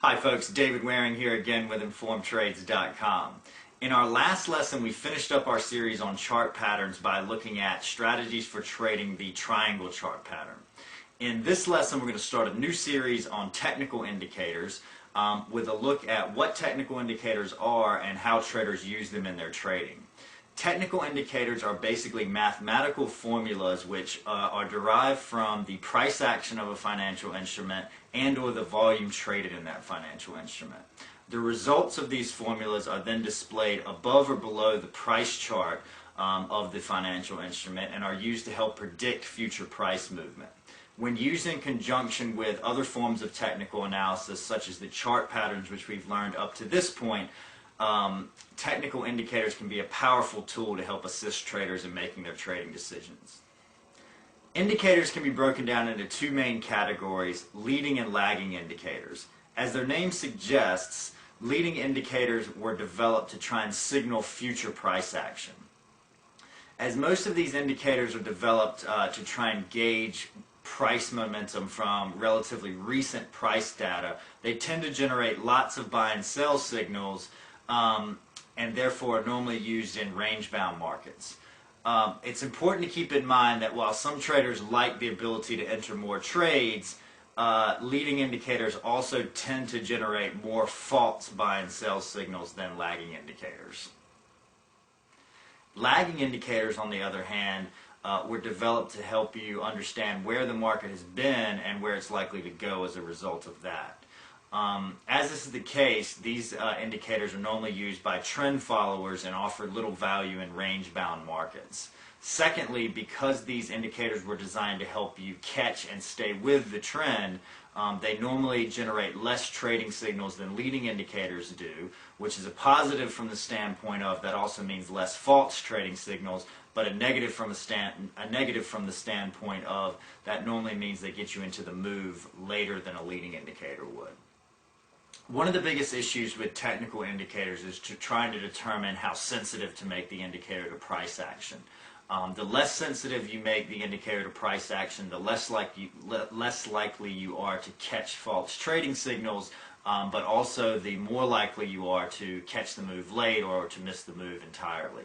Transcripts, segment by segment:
Hi folks, David Waring here again with InformedTrades.com. In our last lesson we finished up our series on chart patterns by looking at strategies for trading the triangle chart pattern. In this lesson we're going to start a new series on technical indicators with a look at what technical indicators are and how traders use them in their trading. Technical indicators are basically mathematical formulas which are derived from the price action of a financial instrument and or the volume traded in that financial instrument. The results of these formulas are then displayed above or below the price chart of the financial instrument and are used to help predict future price movement. When used in conjunction with other forms of technical analysis such as the chart patterns which we've learned up to this point, technical indicators can be a powerful tool to help assist traders in making their trading decisions. Indicators can be broken down into two main categories, leading and lagging indicators. As their name suggests, leading indicators were developed to try and signal future price action. As most of these indicators are developed to try and gauge price momentum from relatively recent price data, they tend to generate lots of buy and sell signals and therefore are normally used in range-bound markets. It's important to keep in mind that while some traders like the ability to enter more trades, leading indicators also tend to generate more false buy and sell signals than lagging indicators. Lagging indicators, on the other hand, were developed to help you understand where the market has been and where it's likely to go as a result of that. As this is the case, these indicators are normally used by trend followers and offer little value in range-bound markets. Secondly, because these indicators were designed to help you catch and stay with the trend, they normally generate less trading signals than leading indicators do, which is a positive from the standpoint of that also means less false trading signals, but a negative from the standpoint of that normally means they get you into the move later than a leading indicator would. One of the biggest issues with technical indicators is trying to determine how sensitive to make the indicator to price action. The less sensitive you make the indicator to price action, the less likely you are to catch false trading signals, but also the more likely you are to catch the move late or to miss the move entirely.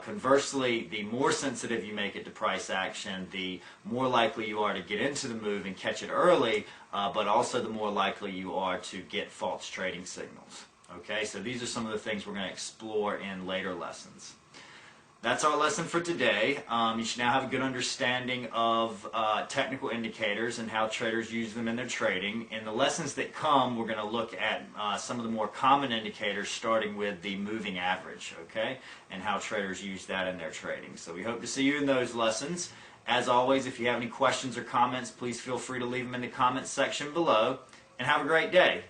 Conversely, the more sensitive you make it to price action, the more likely you are to get into the move and catch it early, but also the more likely you are to get false trading signals. Okay, so these are some of the things we're going to explore in later lessons. That's our lesson for today. You should now have a good understanding of technical indicators and how traders use them in their trading. In the lessons that come, we're going to look at some of the more common indicators, starting with the moving average, okay, and how traders use that in their trading. So we hope to see you in those lessons. As always, if you have any questions or comments, please feel free to leave them in the comments section below, and have a great day.